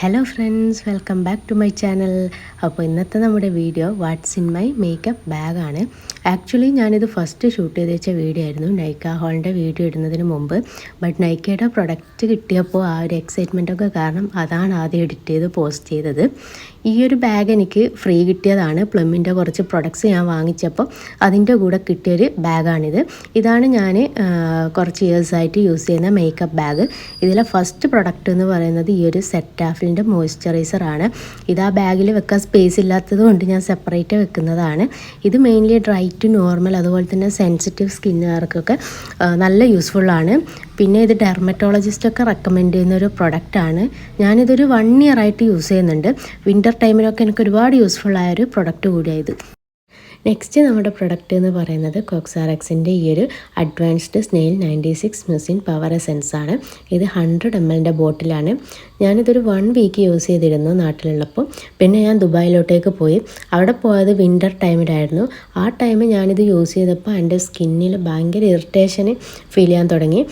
Hello friends, welcome back to my channel. അപ്പോൾ ഇന്നത്തെ നമ്മുടെ video what's in my makeup ബാഗാണ്. ആക്ച്വലി ഞാനിത് ഫസ്റ്റ് ഷൂട്ട് ചെയ്ത് വെച്ച വീഡിയോ ആയിരുന്നു, നൈക്ക ഹോളിൻ്റെ വീഡിയോ ഇടുന്നതിന് മുമ്പ്. ബട്ട് നൈക്കയുടെ പ്രൊഡക്റ്റ് കിട്ടിയപ്പോൾ ആ ഒരു എക്സൈറ്റ്മെൻറ്റൊക്കെ കാരണം അതാണ് ആദ്യം എഡിറ്റ് ചെയ്ത് പോസ്റ്റ് ചെയ്തത്. ഈ ഒരു ബാഗ് എനിക്ക് ഫ്രീ കിട്ടിയതാണ്. പ്ലമ്മിൻ്റെ കുറച്ച് പ്രൊഡക്ട്സ് ഞാൻ വാങ്ങിച്ചപ്പോൾ അതിൻ്റെ കൂടെ കിട്ടിയൊരു ബാഗാണിത്. ഇതാണ് ഞാൻ കുറച്ച് ഇയേഴ്സായിട്ട് യൂസ് ചെയ്യുന്ന മേക്കപ്പ് ബാഗ്. ഇതിലെ ഫസ്റ്റ് പ്രൊഡക്റ്റ് എന്ന് പറയുന്നത് ഈ ഒരു സെറ്റാഫിലിൻ്റെ മോയ്സ്ചറൈസറാണ്. ഇത് ആ ബാഗിൽ വെക്കാൻ സ്പേസ് ഇല്ലാത്തത് കൊണ്ട് ഞാൻ സെപ്പറേറ്റ് വെക്കുന്നതാണ്. ഇത് മെയിൻലി ഡ്രൈ ടു നോർമൽ, അതുപോലെ തന്നെ സെൻസിറ്റീവ് സ്കിന്നുകാർക്കൊക്കെ നല്ല യൂസ്ഫുള്ളാണ്. പിന്നെ ഇത് ഡെർമറ്റോളജിസ്റ്റൊക്കെ റെക്കമെൻഡ് ചെയ്യുന്ന ഒരു പ്രൊഡക്റ്റാണ്. ഞാനിതൊരു 1 ഇയർ ആയിട്ട് യൂസ് ചെയ്യുന്നുണ്ട്. വിൻ്റർ ടൈമിലൊക്കെ എനിക്ക് ഒരുപാട് യൂസ്ഫുള്ളായൊരു പ്രൊഡക്റ്റ് കൂടിയായത്. നെക്സ്റ്റ് നമ്മുടെ പ്രൊഡക്റ്റ് എന്ന് പറയുന്നത് കോക്സാറക്സിൻ്റെ ഈ ഒരു advanced snail 96 mucin power essence ആണ്. ഇത് 100 ml ബോട്ടിലാണ്. ഞാനിതൊരു 1 വീക്ക് യൂസ് ചെയ്തിരുന്നു നാട്ടിലുള്ളപ്പോൾ. പിന്നെ ഞാൻ ദുബായിലോട്ടേക്ക് പോയി. അവിടെ പോയത് വിൻ്റർ ടൈമിലായിരുന്നു. ആ ടൈമിൽ ഞാനിത് യൂസ് ചെയ്തപ്പോൾ എൻ്റെ സ്കിന്നിൽ ഭയങ്കര ഇറിറ്റേഷന് ഫീൽ ചെയ്യാൻ തുടങ്ങി.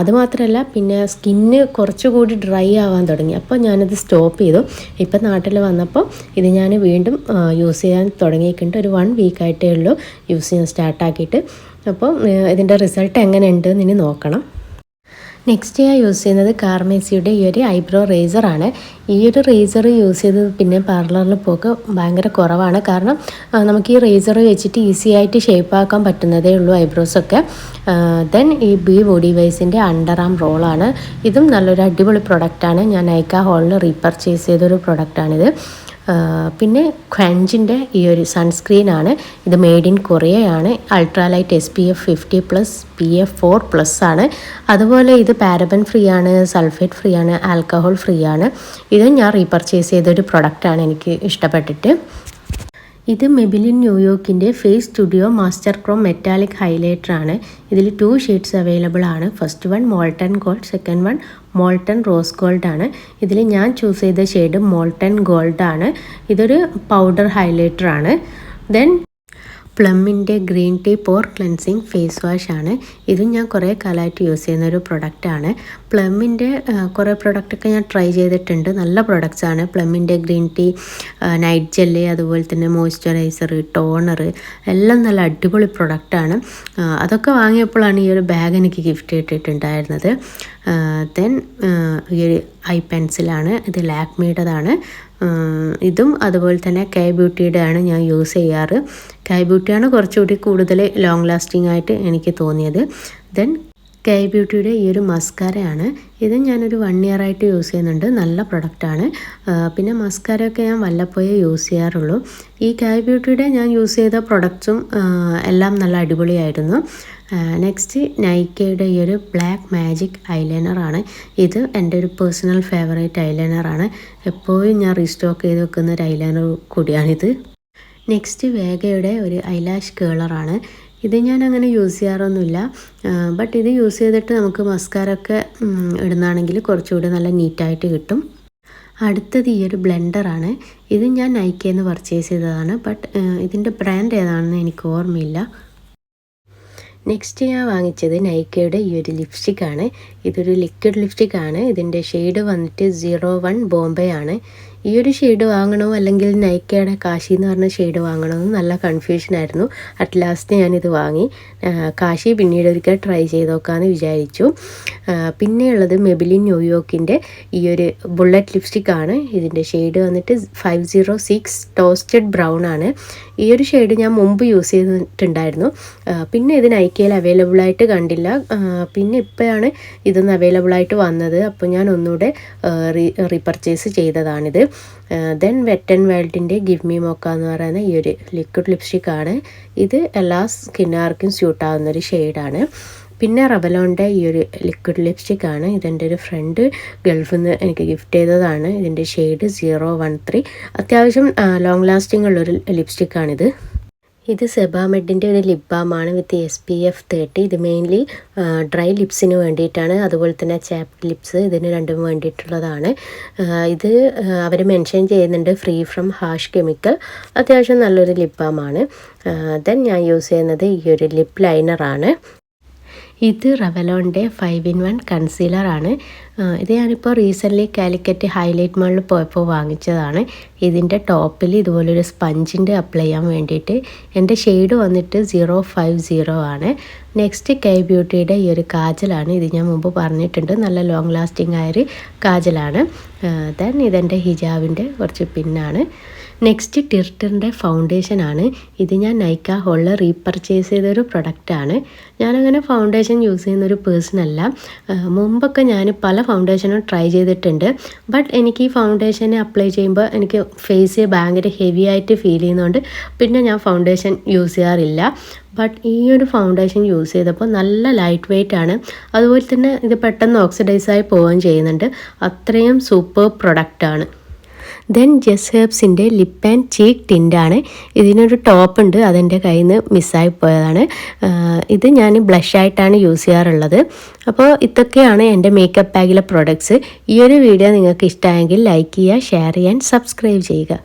അതുമാത്രമല്ല, പിന്നെ സ്കിന്ന് കുറച്ചുകൂടി ഡ്രൈ ആവാൻ തുടങ്ങി. അപ്പോൾ ഞാനിത് സ്റ്റോപ്പ് ചെയ്തു. ഇപ്പം നാട്ടിൽ വന്നപ്പോൾ ഇത് ഞാൻ വീണ്ടും യൂസ് ചെയ്യാൻ തുടങ്ങിയിട്ടുണ്ട്. ഒരു 1 വീക്കായിട്ടേ ഉള്ളൂ യൂസ് ചെയ്യാൻ സ്റ്റാർട്ടാക്കിയിട്ട്. അപ്പോൾ ഇതിൻ്റെ റിസൾട്ട് എങ്ങനെയുണ്ട് എന്ന് ഇനി നോക്കണം. നെക്സ്റ്റ് ഞാൻ യൂസ് ചെയ്യുന്നത് കാർമേസിയുടെ ഈ ഒരു ഐബ്രോ റേസറാണ്. ഈ ഒരു റേസർ യൂസ് ചെയ്തത് പിന്നെ പാർലറിൽ പോക്ക് ഭയങ്കര കുറവാണ്. കാരണം നമുക്ക് ഈ റേസർ വെച്ചിട്ട് ഈസി ആയിട്ട് ഷേപ്പ് ആക്കാൻ പറ്റുന്നതേ ഉള്ളൂ ഐബ്രോസൊക്കെ. ദെൻ ഈ ബി ബോഡി വൈസിൻ്റെ അണ്ടർ ആം റോളാണ്. ഇതും നല്ലൊരു അടിപൊളി പ്രൊഡക്റ്റാണ്. ഞാൻ നൈക്ക ഹോളിൽ റീപർച്ചേസ് ചെയ്തൊരു പ്രൊഡക്റ്റാണിത്. പിന്നെ ക്വഞ്ചിൻ്റെ ഈ ഒരു സൺസ്ക്രീനാണ്. ഇത് മെയ്ഡ് ഇൻ കൊറിയയാണ്. അൾട്രാലൈറ്റ് SPF 50+ PF 4+ ആണ്. അതുപോലെ ഇത് പാരബൻ ഫ്രീ ആണ്, സൾഫേറ്റ് ഫ്രീ ആണ്, ആൽക്കഹോൾ ഫ്രീ ആണ്. ഇത് ഞാൻ റീപർച്ചേസ് ചെയ്തൊരു പ്രൊഡക്റ്റാണ്, എനിക്ക് ഇഷ്ടപ്പെട്ടിട്ട്. ഇത് മെബിലിൻ ന്യൂയോർക്കിൻ്റെ face studio master chrome metallic highlighter ആണ്. ഇതിൽ 2 ഷെയ്ഡ്സ് അവൈലബിൾ ആണ്. First one molten gold, second one molten rose gold ആണ്. ഇതിൽ ഞാൻ ചൂസ് ചെയ്ത ഷെയ്ഡ് മോൾട്ടൺ ഗോൾഡ് ആണ്. ഇതൊരു പൗഡർ ഹൈലൈറ്റർ ആണ്. ദെൻ പ്ലമ്മിൻ്റെ ഗ്രീൻ ടീ പോർ ക്ലെൻസിങ് ഫേസ് വാഷ് ആണ്. ഇതും ഞാൻ കുറേ കാലമായിട്ട് യൂസ് ചെയ്യുന്നൊരു പ്രൊഡക്റ്റാണ്. പ്ലമ്മിൻ്റെ കുറേ പ്രൊഡക്റ്റൊക്കെ ഞാൻ ട്രൈ ചെയ്തിട്ടുണ്ട്. നല്ല പ്രൊഡക്ട്സാണ്. പ്ലമ്മിൻ്റെ ഗ്രീൻ ടീ, നൈറ്റ് ജെല്ല്, അതുപോലെ തന്നെ മോയ്സ്ചറൈസർ, ടോണർ എല്ലാം നല്ല അടിപൊളി പ്രൊഡക്റ്റാണ്. അതൊക്കെ വാങ്ങിയപ്പോഴാണ് ഈ ഒരു ബാഗ് എനിക്ക് ഗിഫ്റ്റ് കിട്ടിയിട്ടുണ്ടായിരുന്നത്. ദെൻ ഈ ഒരു ഐ പെൻസിലാണ്. ഇത് ലാക്മിയുടേതാണ്. ഇതും അതുപോലെ തന്നെ കെ ബ്യൂട്ടിയുടെ ആണ് ഞാൻ യൂസ് ചെയ്യാറ്. കെ ബ്യൂട്ടിയാണ് കുറച്ചുകൂടി കൂടുതൽ ലോങ് ലാസ്റ്റിംഗ് ആയിട്ട് എനിക്ക് തോന്നിയത്. ദെൻ കെ ബ്യൂട്ടിയുടെ ഈ ഒരു മസ്കാരയാണ്. ഇത് ഞാനൊരു 1 ഇയർ ആയിട്ട് യൂസ് ചെയ്യുന്നുണ്ട്. നല്ല പ്രൊഡക്റ്റാണ്. പിന്നെ മസ്കാരയൊക്കെ ഞാൻ വല്ലപ്പോഴേ യൂസ് ചെയ്യാറുള്ളൂ. ഈ കെ ബ്യൂട്ടിയുടെ ഞാൻ യൂസ് ചെയ്ത പ്രൊഡക്ട്സും എല്ലാം നല്ല അടിപൊളിയായിരുന്നു. നെക്സ്റ്റ് നൈക്കയുടെ ഈ ഒരു ബ്ലാക്ക് മാജിക് ഐലൈനറാണ്. ഇത് എൻ്റെ ഒരു പേഴ്സണൽ ഫേവറേറ്റ് ഐലൈനറാണ്. എപ്പോഴും ഞാൻ റീസ്റ്റോക്ക് ചെയ്ത് വെക്കുന്ന ഒരു ഐലൈനർ കൂടിയാണിത്. നെക്സ്റ്റ് വേഗയുടെ ഒരു ഐലാഷ് കേളറാണ്. ഇത് ഞാൻ അങ്ങനെ യൂസ് ചെയ്യാറൊന്നുമില്ല. ബട്ട് ഇത് യൂസ് ചെയ്തിട്ട് നമുക്ക് മസ്കാരൊക്കെ ഇടുന്നതാണെങ്കിൽ കുറച്ചുകൂടി നല്ല നീറ്റായിട്ട് കിട്ടും. അടുത്തത് ഈ ഒരു ബ്ലെൻഡറാണ്. ഇത് ഞാൻ നൈക്കയിൽ നിന്ന് പർച്ചേസ് ചെയ്തതാണ്. ബട്ട് ഇതിൻ്റെ ബ്രാൻഡ് ഏതാണെന്ന് എനിക്ക് ഓർമ്മയില്ല. നെക്സ്റ്റ് ഞാൻ വാങ്ങിച്ചത് നൈക്കയുടെ ഈ ഒരു ലിപ്സ്റ്റിക്കാണ്. ഇതൊരു ലിക്വിഡ് ലിപ്സ്റ്റിക്കാണ്. ഇതിൻ്റെ ഷെയ്ഡ് വന്നിട്ട് 01 ബോംബെ ആണ്. ഈ ഒരു ഷെയ്ഡ് വാങ്ങണോ അല്ലെങ്കിൽ നൈക്കയുടെ കാശി എന്ന് പറഞ്ഞ ഷെയ്ഡ് വാങ്ങണോ എന്ന് നല്ല കൺഫ്യൂഷനായിരുന്നു. അറ്റ് ലാസ്റ്റ് ഞാനിത് വാങ്ങി. കാശി പിന്നീട് ഒരിക്കൽ ട്രൈ ചെയ്ത് നോക്കാമെന്ന് വിചാരിച്ചു. പിന്നെയുള്ളത് മെബിലിൻ ന്യൂയോർക്കിൻ്റെ ഈ ഒരു ബുള്ളറ്റ് ലിപ്സ്റ്റിക്കാണ്. ഇതിൻ്റെ ഷെയ്ഡ് വന്നിട്ട് 506 ടോസ്റ്റഡ് ബ്രൗൺ ആണ്. ഈ ഒരു ഷെയ്ഡ് ഞാൻ മുമ്പ് യൂസ് ചെയ്തിട്ടുണ്ടായിരുന്നു. പിന്നെ ഇത് നൈക്കയിൽ അവൈലബിളായിട്ട് കണ്ടില്ല. പിന്നെ ഇപ്പോഴാണ് ഇതൊന്ന് അവൈലബിളായിട്ട് വന്നത്. അപ്പോൾ ഞാൻ ഒന്നുകൂടെ റീപർച്ചേസ് ചെയ്തതാണിത്. ദെൻ വെറ്റ് ആൻഡ് വൈൽഡിൻ്റെ ഗിവ് മീ മോക്ക എന്ന് പറയുന്ന ഈ ഒരു ലിക്വിഡ് ലിപ്സ്റ്റിക്കാണ്. ഇത് എല്ലാ സ്കിന്നുകാർക്കും സ്യൂട്ടാവുന്നൊരു ഷെയ്ഡാണ്. പിന്നെ റെവലോണിൻ്റെ ഈ ഒരു ലിക്വിഡ് ലിപ്സ്റ്റിക്കാണ്. ഇതെൻ്റെ ഒരു ഫ്രണ്ട് ഗൾഫിൽ നിന്ന് എനിക്ക് ഗിഫ്റ്റ് ചെയ്തതാണ്. ഇതിൻ്റെ ഷെയ്ഡ് 013. അത്യാവശ്യം ലോങ് ലാസ്റ്റിംഗ് ഉള്ളൊരു ലിപ്സ്റ്റിക്കാണിത്. ഇത് സെബാമെഡിൻ്റെ ഒരു ലിപ് ബാമാണ് വിത്ത് SPF 30. ഇത് മെയിൻലി ഡ്രൈ ലിപ്സിന് വേണ്ടിയിട്ടാണ്. അതുപോലെ തന്നെ ചാപ്ഡ് ലിപ്സ്, ഇതിന് രണ്ടും വേണ്ടിയിട്ടുള്ളതാണ്. ഇത് അവർ മെൻഷൻ ചെയ്യുന്നുണ്ട് ഫ്രീ ഫ്രം ഹാഷ് കെമിക്കൽ. അത്യാവശ്യം നല്ലൊരു ലിപ് ബാമാണ്. ദെൻ ഞാൻ യൂസ് ചെയ്യുന്നത് ഈ ഒരു ലിപ്പ് ലൈനറാണ്. ഇത് റെവലോണിൻ്റെ 5-in-1 കൺസീലറാണ്. ഇത് ഞാനിപ്പോൾ റീസെൻ്റ്ലി കാലിക്കറ്റ് ഹൈലൈറ്റ് മാളിൽ പോയപ്പോൾ വാങ്ങിച്ചതാണ്. ഇതിൻ്റെ ടോപ്പിൽ ഇതുപോലൊരു സ്പഞ്ചിൻ്റെ അപ്ലൈ ചെയ്യാൻ വേണ്ടിയിട്ട്. എൻ്റെ ഷെയ്ഡ് വന്നിട്ട് 050 ആണ്. നെക്സ്റ്റ് കെ ബ്യൂട്ടിയുടെ ഈ ഒരു കാജലാണ്. ഇത് ഞാൻ മുമ്പ് പറഞ്ഞിട്ടുണ്ട്, നല്ല ലോങ് ലാസ്റ്റിംഗ് ആയൊരു കാജലാണ്. ദെൻ ഇതെൻ്റെ ഹിജാബിൻ്റെ കുറച്ച് പിന്നാണ്. നെക്സ്റ്റ് ടിർട്ടറിൻ്റെ ഫൗണ്ടേഷനാണ്. ഇത് ഞാൻ നൈക്ക ഹോളിൽ റീപർച്ചേസ് ചെയ്തൊരു പ്രൊഡക്റ്റാണ്. ഞാനങ്ങനെ ഫൗണ്ടേഷൻ യൂസ് ചെയ്യുന്നൊരു പേഴ്സണല്ല. മുമ്പൊക്കെ ഞാൻ പല ഫൗണ്ടേഷനും ട്രൈ ചെയ്തിട്ടുണ്ട്. ബട്ട് എനിക്ക് ഈ ഫൗണ്ടേഷൻ അപ്ലൈ ചെയ്യുമ്പോൾ എനിക്ക് ഫേസ് ഭയങ്കര ഹെവി ആയിട്ട് ഫീൽ ചെയ്യുന്നതുകൊണ്ട് പിന്നെ ഞാൻ ഫൗണ്ടേഷൻ യൂസ് ചെയ്യാറില്ല. ബട്ട് ഈ ഒരു ഫൗണ്ടേഷൻ യൂസ് ചെയ്തപ്പോൾ നല്ല ലൈറ്റ് വെയ്റ്റ് ആണ്. അതുപോലെ തന്നെ ഇത് പെട്ടെന്ന് ഓക്സിഡൈസായി പോവുകയും ചെയ്യുന്നുണ്ട്. അത്രയും സൂപ്പർ പ്രൊഡക്റ്റാണ്. ദെൻ ജസ് ഹെർബ്സിൻ്റെ ലിപ്പ് ആൻഡ് ചീക്ക് ടിൻ്റാണ്. ഇതിനൊരു ടോപ്പ് ഉണ്ട്, അതെൻ്റെ കയ്യിൽ നിന്ന് മിസ്സായി പോയതാണ്. ഇത് ഞാൻ ബ്ലഷായിട്ടാണ് യൂസ് ചെയ്യാറുള്ളത്. അപ്പോൾ ഇതൊക്കെയാണ് എൻ്റെ മേക്കപ്പ് ബാഗിലെ പ്രോഡക്ട്സ്. ഈ ഒരു വീഡിയോ നിങ്ങൾക്ക് ഇഷ്ടമായെങ്കിൽ ലൈക്ക് ചെയ്യുക, ഷെയർ ചെയ്യാൻ, സബ്സ്ക്രൈബ് ചെയ്യുക.